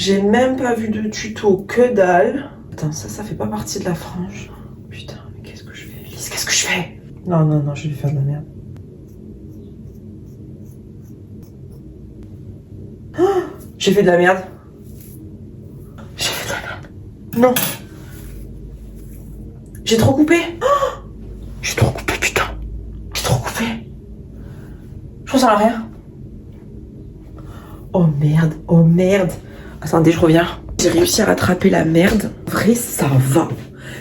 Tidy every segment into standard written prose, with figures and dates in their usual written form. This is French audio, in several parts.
J'ai même pas vu de tuto, que dalle. Putain, ça fait pas partie de la frange. Putain, mais qu'est-ce que je fais, Elise? Qu'est-ce que je fais? Non, non, non, je vais faire de la merde. Oh, j'ai fait de la merde. J'ai fait de la merde. Non. J'ai trop coupé. Oh, j'ai trop coupé, putain. J'ai trop coupé. Je pense à rien. Oh merde, oh merde. Attendez, je reviens. J'ai réussi à rattraper la merde. En vrai, ça va.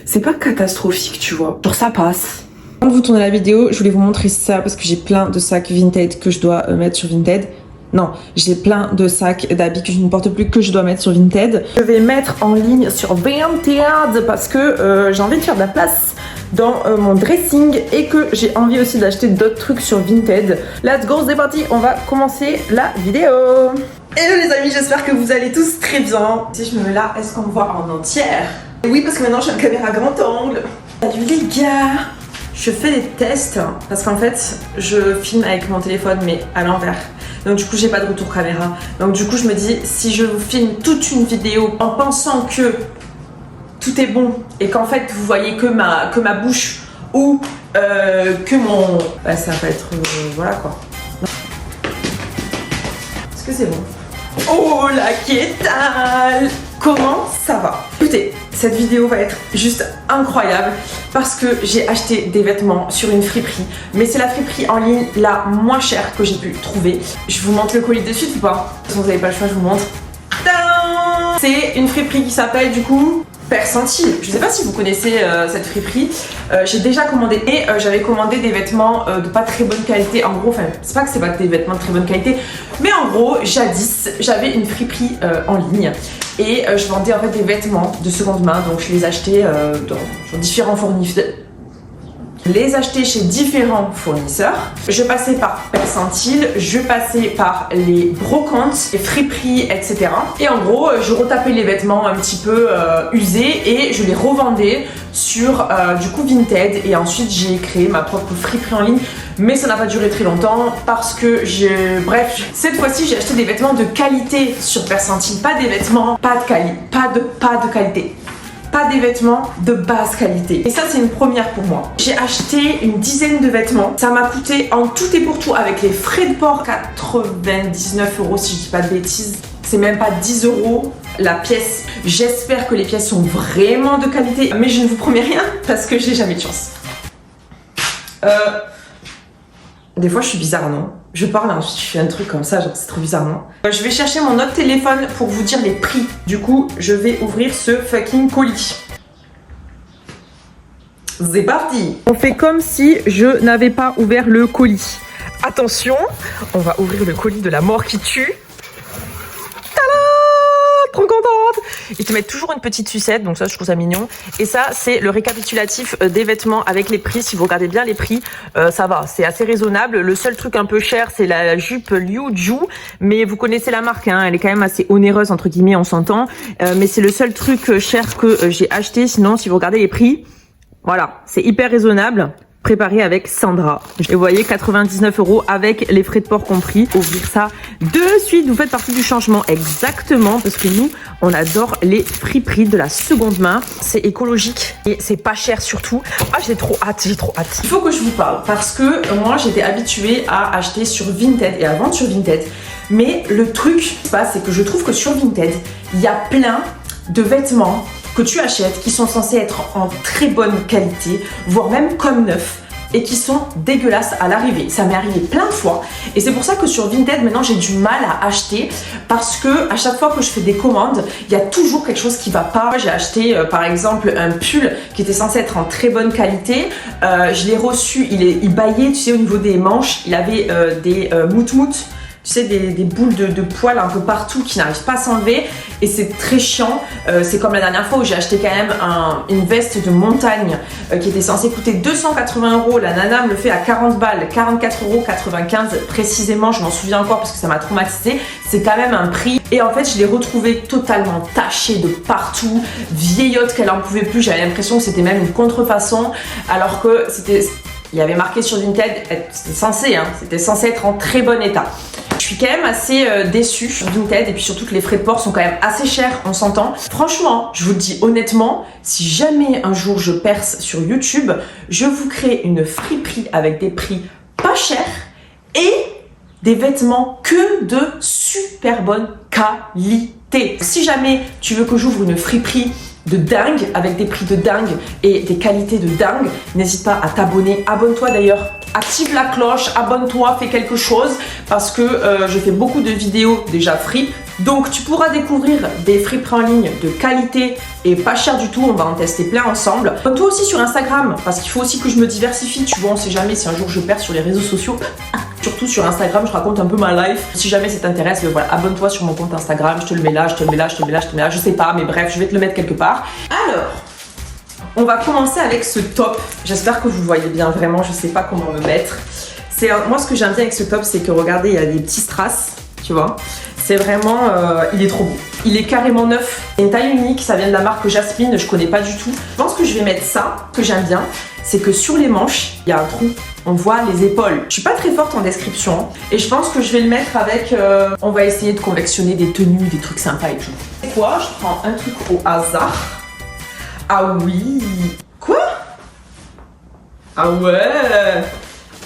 C'est pas catastrophique, tu vois. Genre, ça passe. Avant de vous tourner la vidéo, je voulais vous montrer ça parce que j'ai plein de sacs Vinted que je dois mettre sur Vinted. Non, j'ai plein de sacs d'habits que je ne porte plus que je dois mettre sur Vinted. Je vais mettre en ligne sur Vinted parce que j'ai envie de faire de la place dans mon dressing et que j'ai envie aussi d'acheter d'autres trucs sur Vinted. Let's go, c'est parti, on va commencer la vidéo. Hello les amis, j'espère que vous allez tous très bien. Si je me mets là, est-ce qu'on me voit en entière? Oui, parce que maintenant j'ai une caméra grand angle. Salut les gars, je fais des tests parce qu'en fait je filme avec mon téléphone mais à l'envers. Donc du coup j'ai pas de retour caméra. Donc du coup je me dis, si je vous filme toute une vidéo en pensant que tout est bon et qu'en fait vous voyez que ma bouche ou que mon... Bah, ça va être... voilà quoi. Est-ce que c'est bon? Oh la quétale! Comment ça va? Écoutez, cette vidéo va être juste incroyable parce que j'ai acheté des vêtements sur une friperie, mais c'est la friperie en ligne la moins chère que j'ai pu trouver. Je vous montre le colis de suite ou pas? De toute façon vous n'avez pas le choix, je vous montre. C'est une friperie qui s'appelle du coup Percentile. Je sais pas si vous connaissez cette friperie. J'ai déjà commandé et j'avais commandé des vêtements de pas très bonne qualité. En gros, enfin, c'est pas que c'est pas des vêtements de très bonne qualité, mais en gros, jadis, j'avais une friperie en ligne et je vendais en fait des vêtements de seconde main. Donc je les achetais dans différents fournisseurs. Les acheter chez différents fournisseurs. Je passais par Percentile, je passais par les brocantes, les friperies, etc. Et en gros, je retapais les vêtements un petit peu usés et je les revendais sur du coup Vinted. Et ensuite, j'ai créé ma propre friperie en ligne. Mais ça n'a pas duré très longtemps parce que bref, cette fois-ci, j'ai acheté des vêtements de qualité sur Percentile. Pas des vêtements, pas de qualité. Pas des vêtements de basse qualité. Et ça, c'est une première pour moi. J'ai acheté une dizaine de vêtements. Ça m'a coûté en tout et pour tout avec les frais de port 99 € si je dis pas de bêtises. C'est même pas 10 € la pièce. J'espère que les pièces sont vraiment de qualité. Mais je ne vous promets rien parce que j'ai jamais de chance. Des fois, je suis bizarre, non? Je parle, ensuite je fais un truc comme ça, genre c'est trop bizarre, non? Je vais chercher mon autre téléphone pour vous dire les prix. Du coup, je vais ouvrir ce fucking colis. C'est parti! On fait comme si je n'avais pas ouvert le colis. Attention, on va ouvrir le colis de la mort qui tue. Trop contente! Ils te mettent toujours une petite sucette, donc ça je trouve ça mignon. Et ça c'est le récapitulatif des vêtements avec les prix. Si vous regardez bien les prix, ça va, c'est assez raisonnable. Le seul truc un peu cher c'est la jupe Liu Ju, mais vous connaissez la marque, hein, elle est quand même assez onéreuse entre guillemets, on s'entend. Mais c'est le seul truc cher que j'ai acheté. Sinon si vous regardez les prix, voilà, c'est hyper raisonnable. Préparé avec Sandra. Et vous voyez 99 € avec les frais de port compris. Ouvrir ça de suite. Vous faites partie du changement. Exactement. Parce que nous, on adore les friperies de la seconde main. C'est écologique et c'est pas cher surtout. Ah, j'ai trop hâte. J'ai trop hâte. Il faut que je vous parle parce que moi, j'étais habituée à acheter sur Vinted et à vendre sur Vinted. Mais le truc qui se passe, c'est que je trouve que sur Vinted, il y a plein de vêtements que tu achètes qui sont censés être en très bonne qualité, voire même comme neuf, et qui sont dégueulasses à l'arrivée. Ça m'est arrivé plein de fois et c'est pour ça que sur Vinted maintenant j'ai du mal à acheter parce que à chaque fois que je fais des commandes, il y a toujours quelque chose qui va pas. J'ai acheté par exemple un pull qui était censé être en très bonne qualité. Je l'ai reçu, il baillait, tu sais, au niveau des manches, il avait des moutmoutes. Tu sais, des boules de poils un peu partout qui n'arrivent pas à s'enlever et c'est très chiant. C'est comme la dernière fois où j'ai acheté quand même une veste de montagne qui était censée coûter 280 €. La nana me le fait à 40 balles, 44,95 € précisément. Je m'en souviens encore parce que ça m'a traumatisée. C'est quand même un prix. Et en fait, je l'ai retrouvée totalement tachée de partout, vieillotte qu'elle en pouvait plus. J'avais l'impression que c'était même une contrefaçon alors que c'était... Il y avait marqué sur Vinted, c'était censé être en très bon état. Je suis quand même assez déçue Vinted et puis surtout que les frais de port sont quand même assez chers, on s'entend. Franchement, je vous le dis honnêtement, si jamais un jour je perce sur YouTube, je vous crée une friperie avec des prix pas chers et des vêtements que de super bonne qualité. Si jamais tu veux que j'ouvre une friperie de dingue, avec des prix de dingue et des qualités de dingue, n'hésite pas à t'abonner. Abonne-toi d'ailleurs, active la cloche, abonne-toi, fais quelque chose parce que je fais beaucoup de vidéos déjà fripes. Donc tu pourras découvrir des friperies en ligne de qualité et pas cher du tout, on va en tester plein ensemble. Abonne-toi aussi sur Instagram parce qu'il faut aussi que je me diversifie, tu vois, on sait jamais si un jour je perds sur les réseaux sociaux. Surtout sur Instagram, je raconte un peu ma life. Si jamais ça t'intéresse, voilà, abonne-toi sur mon compte Instagram, je te le mets là, je te le mets là, je te le mets là, je te le mets là, je sais pas, mais bref, je vais te le mettre quelque part. Alors, on va commencer avec ce top. J'espère que vous voyez bien, vraiment, je sais pas comment me mettre. Moi, ce que j'aime bien avec ce top, c'est que regardez, il y a des petits strass, tu vois. C'est vraiment, il est trop beau. Il est carrément neuf. C'est une taille unique, ça vient de la marque Jasmine, je connais pas du tout. Je pense que je vais mettre ça, que j'aime bien, c'est que sur les manches, il y a un trou. On voit les épaules. Je suis pas très forte en description et je pense que je vais le mettre avec... on va essayer de collectionner des tenues, des trucs sympas et tout. C'est quoi? Je prends un truc au hasard. Ah oui. Quoi? Ah ouais.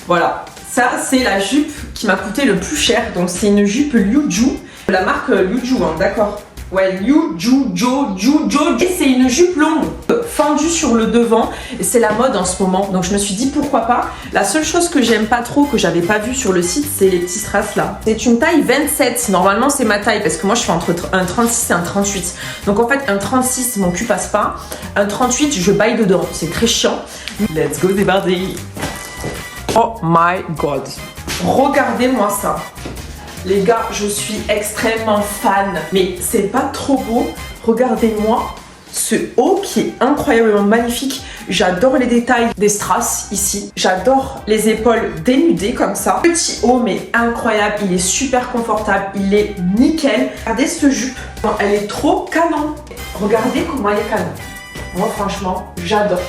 Voilà. Ça, c'est la jupe qui m'a coûté le plus cher. Donc, c'est une jupe Liuju. La marque Liuju, hein, d'accord. Ouais, Liuju, Jo. Et c'est une jupe longue, fendue sur le devant. Et c'est la mode en ce moment. Donc, je me suis dit, pourquoi pas. La seule chose que j'aime pas trop, que j'avais pas vu sur le site, c'est les petits strass là. C'est une taille 27. Normalement, c'est ma taille parce que moi, je fais entre un 36 et un 38. Donc, en fait, un 36, mon cul passe pas. Un 38, je baille dedans. C'est très chiant. Let's go, débarder. Oh my god. Regardez-moi ça. Les gars, je suis extrêmement fan. Mais c'est pas trop beau. Regardez-moi ce haut qui est incroyablement magnifique. J'adore les détails des strass ici. J'adore les épaules dénudées comme ça. Petit haut mais incroyable. Il est super confortable. Il est nickel. Regardez cette jupe. Elle est trop canon. Regardez comment elle est canon. Moi franchement, j'adore.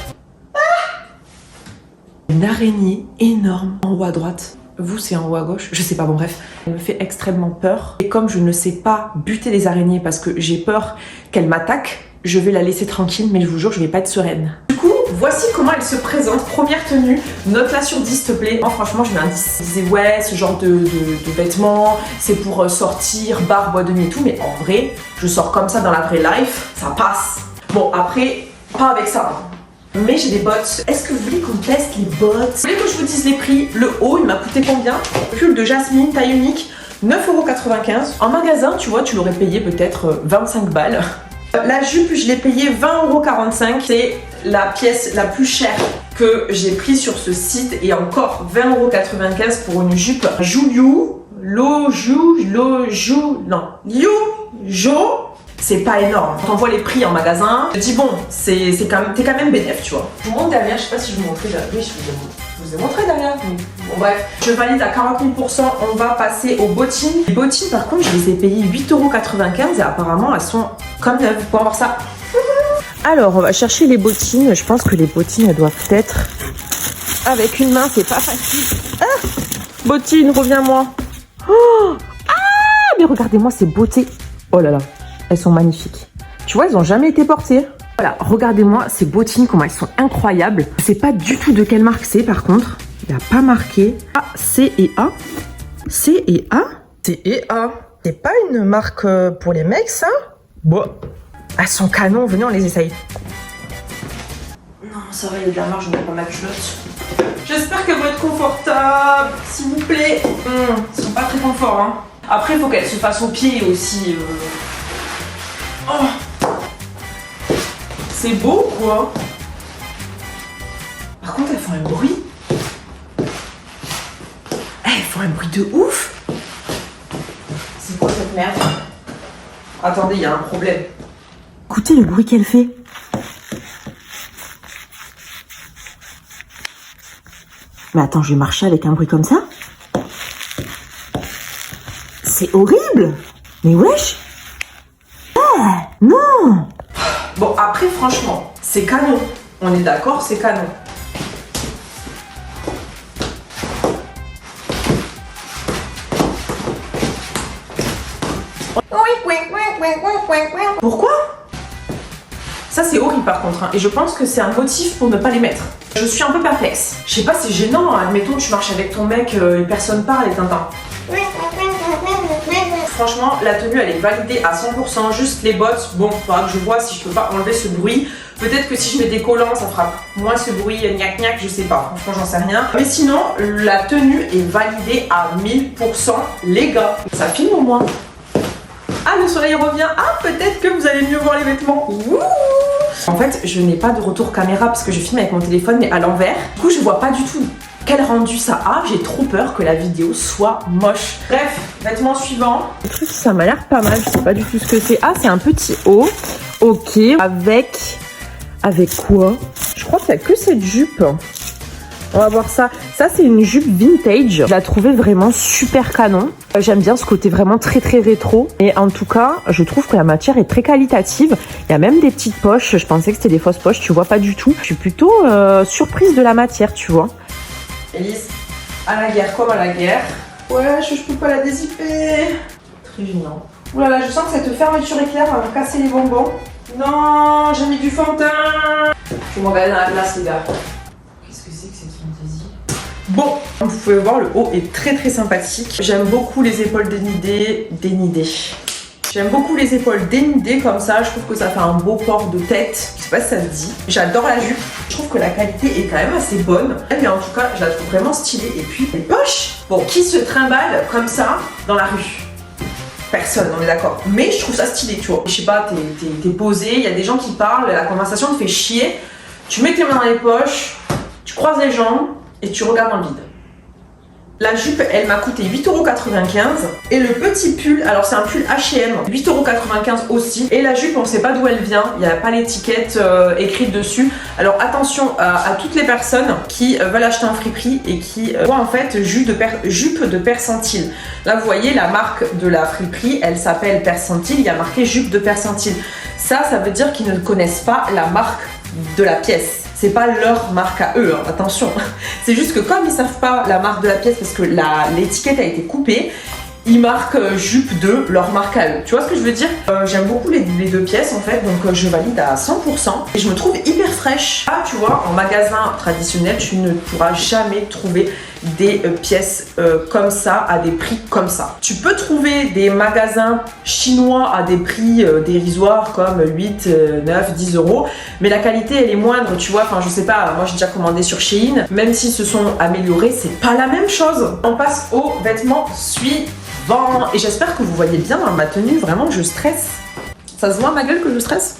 Une araignée énorme en haut à droite. Vous, c'est en haut à gauche. Je sais pas, bon bref. Elle me fait extrêmement peur. Et comme je ne sais pas buter les araignées parce que j'ai peur qu'elle m'attaque, je vais la laisser tranquille, mais je vous jure, je vais pas être sereine. Du coup, voici comment elle se présente. Première tenue. Note-la sur 10, s'il te plaît. Moi, franchement, je mets un 10. Je disais, ouais, ce genre de vêtements, c'est pour sortir, bar, boîte de nuit et tout. Mais en vrai, je sors comme ça dans la vraie life. Ça passe. Bon, après, pas avec ça. Mais j'ai des bottes. Est-ce que vous voulez qu'on teste les bottes? Vous voulez que je vous dise les prix? Le haut, il m'a coûté combien? Pull de Jasmine, taille unique, 9,95 €. En magasin, tu vois, tu l'aurais payé peut-être 25 balles. La jupe, je l'ai payée 20,45 €. C'est la pièce la plus chère que j'ai prise sur ce site. Et encore 20,95 € pour une jupe Liujo. C'est pas énorme. Quand on voit les prix en magasin, je dis bon, t'es quand même bénéf, tu vois. Je vous montre derrière, je sais pas si je vous montrais derrière. Oui, je vous ai montré derrière. Bon bref, je valide à 40 000 %. On va passer aux bottines. Les bottines, par contre, je les ai payées 8,95 € et apparemment elles sont comme neuves. Pour voir ça. Alors, on va chercher les bottines. Je pense que les bottines, elles doivent être avec une main, c'est pas facile. Ah, bottines, reviens-moi. Oh, ah, mais regardez-moi ces beautés. Oh là là. Elles sont magnifiques. Tu vois, elles n'ont jamais été portées. Voilà, regardez-moi ces bottines, comment elles sont incroyables. Je sais pas du tout de quelle marque c'est, par contre. Il n'y a pas marqué. Ah, C&A. C&A. C&A. C'est pas une marque pour les mecs, ça? Bon. Elles sont canons, venez, on les essaye. Non, ça va, il y a de la marge, on va pas ma culotte. J'espère qu'elles vont être confortables, s'il vous plaît. Elles sont pas très confort, hein. Après, il faut qu'elles se fassent aux pieds aussi. Oh, c'est beau quoi. Par contre elles font un bruit. Elles font un bruit de ouf. C'est quoi cette merde? Attendez, il y a un problème. Écoutez le bruit qu'elle fait. Mais attends, je vais marcher avec un bruit comme ça. C'est horrible. Mais wesh. Non. Bon, après, franchement, c'est canon. On est d'accord, c'est canon. Pourquoi? Ça c'est horrible par contre, hein. Et je pense que c'est un motif pour ne pas les mettre. Je suis un peu perplexe. Je sais pas, c'est gênant, hein. Admettons que tu marches avec ton mec, et personne parle et Tintin. Franchement, la tenue elle est validée à 100%, juste les bottes, bon, faudra que je vois si je peux pas enlever ce bruit. Peut-être que si je mets des collants, ça fera moins ce bruit gnac gnac, je sais pas, franchement j'en sais rien. Mais sinon, la tenue est validée à 1000%, les gars. Ça filme au moins. Ah, le soleil revient. Ah, peut-être que vous allez mieux voir les vêtements. Ouh. En fait, je n'ai pas de retour caméra parce que je filme avec mon téléphone, mais à l'envers. Du coup, je vois pas du tout quel rendu ça a. J'ai trop peur que la vidéo soit moche. Bref, vêtements suivants. Le truc, ça m'a l'air pas mal. Je sais pas du tout ce que c'est. Ah, c'est un petit haut. Ok. Avec quoi? Je crois qu'il y a que cette jupe. On va voir ça. Ça, c'est une jupe vintage. Je la trouvais vraiment super canon. J'aime bien ce côté vraiment très très rétro. Et en tout cas, je trouve que la matière est très qualitative. Il y a même des petites poches. Je pensais que c'était des fausses poches. Tu vois pas du tout. Je suis plutôt surprise de la matière, tu vois. Elise, à la guerre comme à la guerre. Ouais, je peux pas la dézipper. Très gênant. Ouh là là, je sens que cette fermeture éclair va me casser les bonbons. Non, j'ai mis du fond de teint. Je vais m'engager dans la glace, les gars. Qu'est-ce que c'est que cette fantaisie? Bon, vous pouvez voir, le haut est très très sympathique. J'aime beaucoup les épaules dénudées. J'aime beaucoup les épaules dénudées comme ça. Je trouve que ça fait un beau port de tête. Je sais pas si ça se dit. J'adore la jupe. Je trouve que la qualité est quand même assez bonne. Mais en tout cas, je la trouve vraiment stylée. Et puis, les poches. Bon, qui se trimballe comme ça dans la rue? Personne, on est d'accord. Mais je trouve ça stylé, tu vois. Je sais pas, t'es posé, il y a des gens qui parlent, la conversation te fait chier. Tu mets tes mains dans les poches, tu croises les jambes et tu regardes dans le vide. La jupe, elle m'a coûté 8,95 €. Et le petit pull, alors c'est un pull H&M, 8,95 € aussi. Et la jupe, on sait pas d'où elle vient, il n'y a pas l'étiquette écrite dessus. Alors attention à toutes les personnes qui veulent acheter en friperie et qui voient en fait jupe de percentile. Là, vous voyez, la marque de la friperie, elle s'appelle Percentile, il y a marqué jupe de percentile. Ça veut dire qu'ils ne connaissent pas la marque de la pièce. C'est pas leur marque à eux, hein, attention. C'est juste que comme ils savent pas la marque de la pièce parce que l'étiquette a été coupée, ils marquent jupe de leur marque à eux. Tu vois ce que je veux dire? J'aime beaucoup les deux pièces en fait, donc je valide à 100%. Et je me trouve hyper fraîche. Ah, tu vois, en magasin traditionnel, tu ne pourras jamais trouver des pièces comme ça, à des prix comme ça. Tu peux trouver des magasins chinois à des prix dérisoires comme 8, 9, 10 €, mais la qualité elle est moindre, tu vois. Enfin, je sais pas, moi j'ai déjà commandé sur Shein, même s'ils se sont améliorés, c'est pas la même chose. On passe aux vêtements suivants. Et j'espère que vous voyez bien dans ma tenue, vraiment je stresse. Ça se voit à ma gueule que je stresse?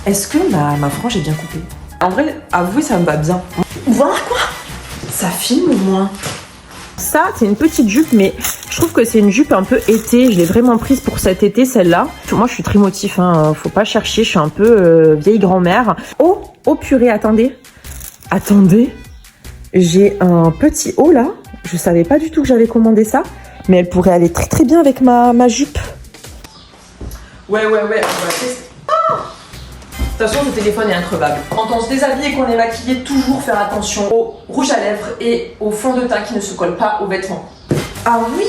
Est-ce que ma frange est bien coupée? En vrai, avouez, ça me va bien. Voir quoi? Ça filme au moins. Ça, c'est une petite jupe, mais je trouve que c'est une jupe un peu été. Je l'ai vraiment prise pour cet été, celle-là. Moi, je suis très motif, hein. Faut pas chercher, je suis un peu vieille grand-mère. Oh purée, attendez. J'ai un petit haut là. Je savais pas du tout que j'avais commandé ça, mais elle pourrait aller très très bien avec ma jupe. Ouais, on va tester. De toute façon, le téléphone est increvable. Quand on se déshabille et qu'on est maquillé, toujours faire attention au rouge à lèvres et au fond de teint qui ne se colle pas aux vêtements. Ah oui!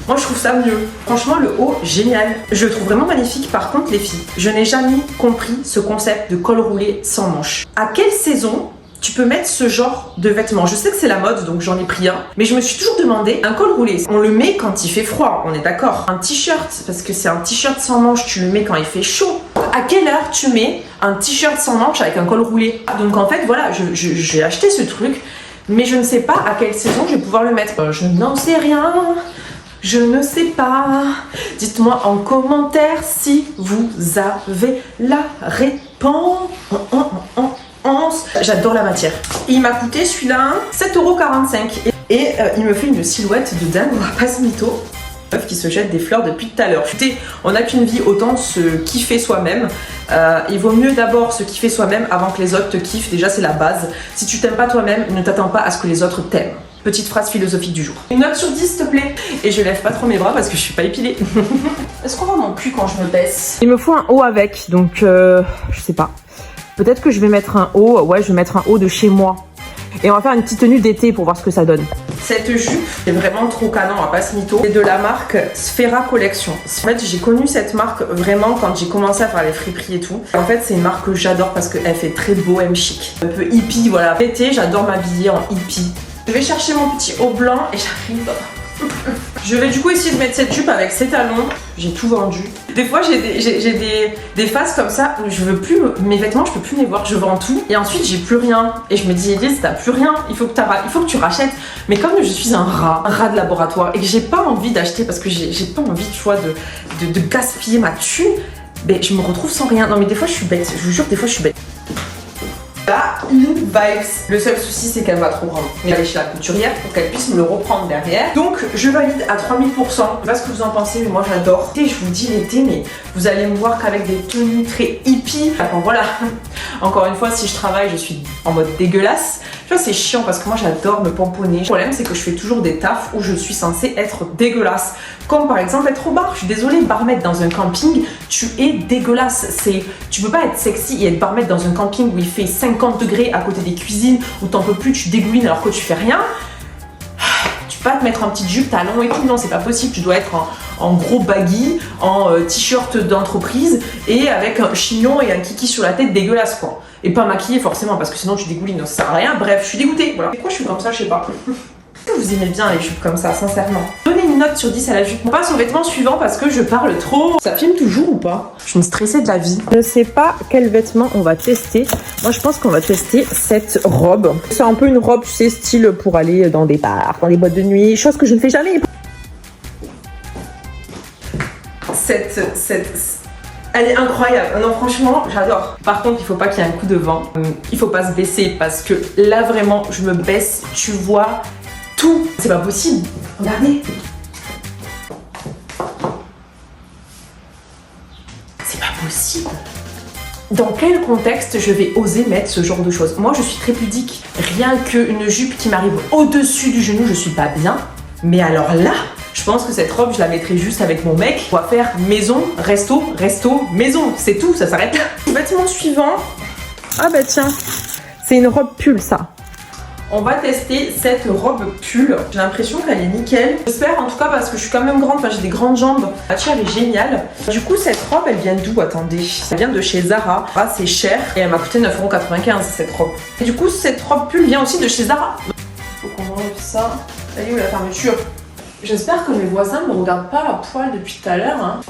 Moi, je trouve ça mieux. Franchement, le haut, génial. Je le trouve vraiment magnifique. Par contre, les filles, je n'ai jamais compris ce concept de col roulé sans manches. À quelle saison tu peux mettre ce genre de vêtements? Je sais que c'est la mode, donc j'en ai pris un. Mais je me suis toujours demandé, un col roulé, on le met quand il fait froid, on est d'accord. Un t-shirt, parce que c'est un t-shirt sans manches, tu le mets quand il fait chaud. À quelle heure tu mets un t-shirt sans manches avec un col roulé? Donc en fait, voilà, j'ai acheté ce truc, mais je ne sais pas à quelle saison je vais pouvoir le mettre. Je n'en sais rien. Je ne sais pas. Dites-moi en commentaire si vous avez la réponse. J'adore la matière. Il m'a coûté celui-là 7,45 € et il me fait une silhouette de dingue, on va pas se mytho. Meuf qui se jette des fleurs depuis tout à l'heure. On n'a qu'une vie, autant se kiffer soi-même. Il vaut mieux d'abord se kiffer soi-même avant que les autres te kiffent. Déjà, c'est la base. Si tu t'aimes pas toi-même, ne t'attends pas à ce que les autres t'aiment. Petite phrase philosophique du jour. Une note sur 10, s'il te plaît. Et je lève pas trop mes bras parce que je suis pas épilée. Est-ce qu'on voit mon cul quand je me baisse? Il me faut un haut avec, donc je sais pas. Peut-être que je vais mettre un haut. Ouais, je vais mettre un haut de chez moi. Et on va faire une petite tenue d'été pour voir ce que ça donne. Cette jupe est vraiment trop canon, on va pas se mytho. C'est de la marque Sfera Collection. En fait, j'ai connu cette marque vraiment quand j'ai commencé à faire les friperies et tout. En fait, c'est une marque que j'adore parce qu'elle fait très bohème chic. Un peu hippie, voilà. L'été, j'adore m'habiller en hippie. Je vais chercher mon petit haut blanc et j'arrive. Je vais du coup essayer de mettre cette jupe avec ses talons. J'ai tout vendu. Des fois j'ai des phases comme ça où je veux plus mes vêtements, je peux plus les voir, je vends tout et ensuite j'ai plus rien. Et je me dis Elise, t'as plus rien, il faut que tu rachètes. Mais comme je suis un rat de laboratoire et que j'ai pas envie d'acheter parce que j'ai pas envie, tu vois, de gaspiller ma thune, ben, je me retrouve sans rien. Non mais des fois je suis bête, je vous jure, des fois je suis bête. Là, une vibes. Le seul souci, c'est qu'elle va trop grande. Je vais aller chez la couturière pour qu'elle puisse me le reprendre derrière. Donc, je valide à 3000%. Je sais pas ce que vous en pensez, mais moi j'adore. Et je vous dis l'été, mais vous allez me voir qu'avec des tenues très hippie. Enfin, voilà. Encore une fois, si je travaille, je suis en mode dégueulasse. Tu vois, c'est chiant parce que moi j'adore me pomponner. Le problème, c'est que je fais toujours des tafs où je suis censée être dégueulasse. Comme par exemple être au bar. Je suis désolée, barmaid dans un camping, tu es dégueulasse. Tu peux pas être sexy et être barmaid dans un camping où il fait 50 degrés à côté des cuisines, où t'en peux plus, tu dégoulines alors que tu fais rien. Tu peux pas te mettre en petite jupe, talons et tout, non, c'est pas possible. Tu dois être en gros baggy, en t-shirt d'entreprise et avec un chignon et un kiki sur la tête dégueulasse, quoi. Et pas maquillé forcément parce que sinon tu dégoulines, ça sert à rien. Bref, je suis dégoûtée. Voilà. Pourquoi je suis comme ça, je sais pas. Vous aimez bien les jupes comme ça, sincèrement. Donnez une note sur 10 à la jupe. On passe au vêtement suivant parce que je parle trop. Ça filme toujours ou pas? Je suis une stressée de la vie. Je ne sais pas quel vêtement on va tester. Moi, je pense qu'on va tester cette robe. C'est un peu une robe, tu sais, style pour aller dans des bars, dans des boîtes de nuit, chose que je ne fais jamais. Elle est incroyable. Non, franchement, j'adore. Par contre, il faut pas qu'il y ait un coup de vent. Il faut pas se baisser parce que là, vraiment, je me baisse. Tu vois tout. C'est pas possible. Regardez. C'est pas possible. Dans quel contexte je vais oser mettre ce genre de choses? Moi, je suis très pudique. Rien qu'une jupe qui m'arrive au-dessus du genou, je suis pas bien. Mais alors là, je pense que cette robe, je la mettrai juste avec mon mec. On va faire maison, resto, maison. C'est tout, ça s'arrête là. Vêtement suivant. Ah bah tiens, c'est une robe pull, ça. On va tester cette robe pull. J'ai l'impression qu'elle est nickel. J'espère en tout cas parce que je suis quand même grande, enfin j'ai des grandes jambes. La tire elle est géniale. Du coup cette robe elle vient d'où? Attendez. Elle vient de chez Zara. Ah, c'est cher et elle m'a coûté 9,95€ cette robe. Et du coup cette robe pull vient aussi de chez Zara. Faut qu'on enlève ça. Elle est où la fermeture? J'espère que mes voisins ne me regardent pas à poil depuis tout à l'heure. Hein.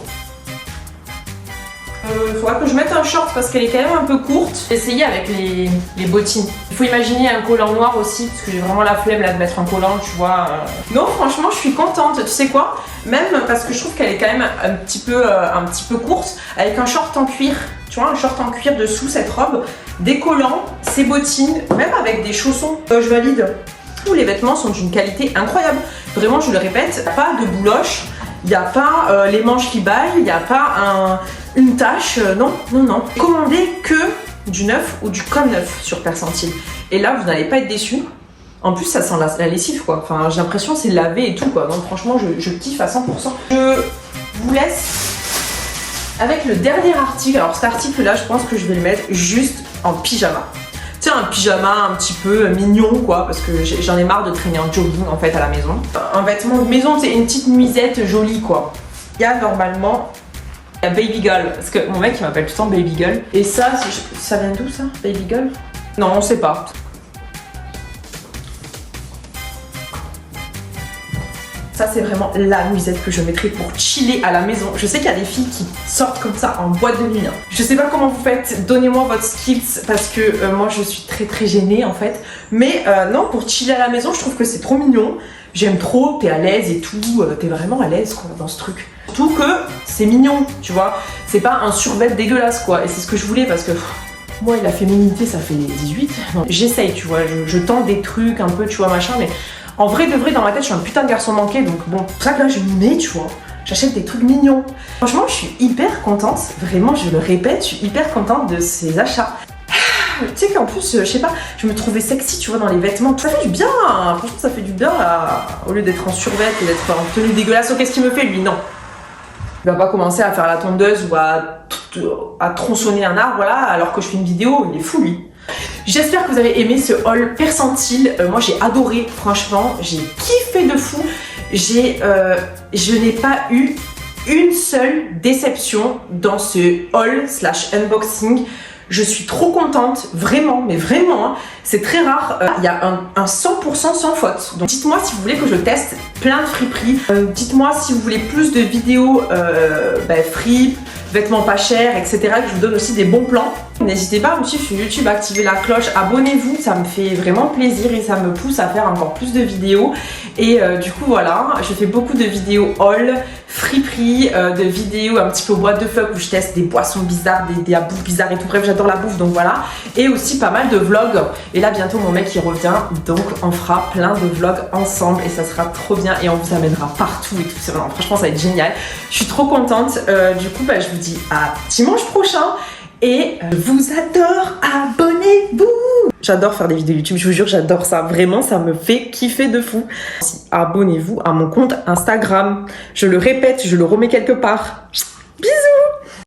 Faudra que je mette un short parce qu'elle est quand même un peu courte. J'ai essayé avec les bottines. Il faut imaginer un collant noir aussi parce que j'ai vraiment la flemme là de mettre un collant, tu vois. Non, franchement, je suis contente. Tu sais quoi? Même parce que je trouve qu'elle est quand même un petit peu courte avec un short en cuir. Tu vois, un short en cuir dessous cette robe, des collants, ses bottines, même avec des chaussons. Je valide. Tous les vêtements sont d'une qualité incroyable. Vraiment, je le répète, pas de bouloche. Il n'y a pas les manches qui baillent, il n'y a pas une tache, non. Commandez que du neuf ou du comme neuf sur Percentile. Et là, vous n'allez pas être déçus. En plus, ça sent la lessive, quoi. Enfin, j'ai l'impression que c'est lavé et tout, quoi. Donc, franchement, je kiffe à 100%. Je vous laisse avec le dernier article. Alors, cet article-là, je pense que je vais le mettre juste en pyjama. Tu sais, un pyjama un petit peu mignon, quoi, parce que j'en ai marre de traîner en jogging, en fait, à la maison. Un vêtement de maison, c'est une petite nuisette jolie, quoi. Il y a normalement la Baby Girl, parce que mon mec, il m'appelle tout le temps Baby Girl. Et ça vient d'où, ça? Baby Girl? Non, on sait pas. Ça, c'est vraiment la nuisette que je mettrai pour chiller à la maison. Je sais qu'il y a des filles qui sortent comme ça en boîte de nuit. Hein. Je sais pas comment vous faites, donnez-moi votre skills parce que moi, je suis très gênée en fait. Mais non, pour chiller à la maison, je trouve que c'est trop mignon. J'aime trop, t'es à l'aise et tout. T'es vraiment à l'aise quoi dans ce truc. Surtout que c'est mignon, tu vois. C'est pas un survêt dégueulasse quoi. Et c'est ce que je voulais parce que... moi, la féminité, ça fait 18. J'essaye, tu vois. Je tente des trucs un peu, tu vois, machin, mais... en vrai de vrai, dans ma tête, je suis un putain de garçon manqué, donc bon, pour ça que là, je me mets, tu vois, j'achète des trucs mignons. Franchement, je suis hyper contente, vraiment, je le répète, je suis hyper contente de ces achats. Tu sais qu'en plus, je sais pas, je me trouvais sexy, tu vois, dans les vêtements. Ça fait du bien, hein. Franchement, ça fait du bien, là, au lieu d'être en survêt et d'être en tenue dégueulasse. Oh, qu'est-ce qu'il me fait, lui? Non. Il va pas commencer à faire la tondeuse ou à tronçonner un arbre, voilà, alors que je fais une vidéo, il est fou, lui. J'espère que vous avez aimé ce haul percentile. Moi j'ai adoré, franchement, j'ai kiffé de fou. Je n'ai pas eu une seule déception dans ce haul / unboxing. Je suis trop contente, vraiment, mais vraiment, hein, c'est très rare. Il y a un 100% sans faute. Donc dites-moi si vous voulez que je teste plein de friperies. Dites-moi si vous voulez plus de vidéos fripes, vêtements pas chers, etc. Que je vous donne aussi des bons plans. N'hésitez pas à me suivre sur YouTube, à activer la cloche, abonnez-vous, ça me fait vraiment plaisir et ça me pousse à faire encore plus de vidéos. Et du coup voilà, je fais beaucoup de vidéos haul, friperie, de vidéos un petit peu what the fuck où je teste des boissons bizarres, des bouffe bizarres et tout. Bref, j'adore la bouffe, donc voilà. Et aussi pas mal de vlogs. Et là bientôt mon mec il revient, donc on fera plein de vlogs ensemble et ça sera trop bien et on vous amènera partout et tout. C'est vraiment, franchement ça va être génial. Je suis trop contente. Du coup je vous dis à dimanche prochain. Et je vous adore, abonnez-vous. J'adore faire des vidéos YouTube, je vous jure, j'adore ça. Vraiment, ça me fait kiffer de fou. Abonnez-vous à mon compte Instagram. Je le répète, je le remets quelque part.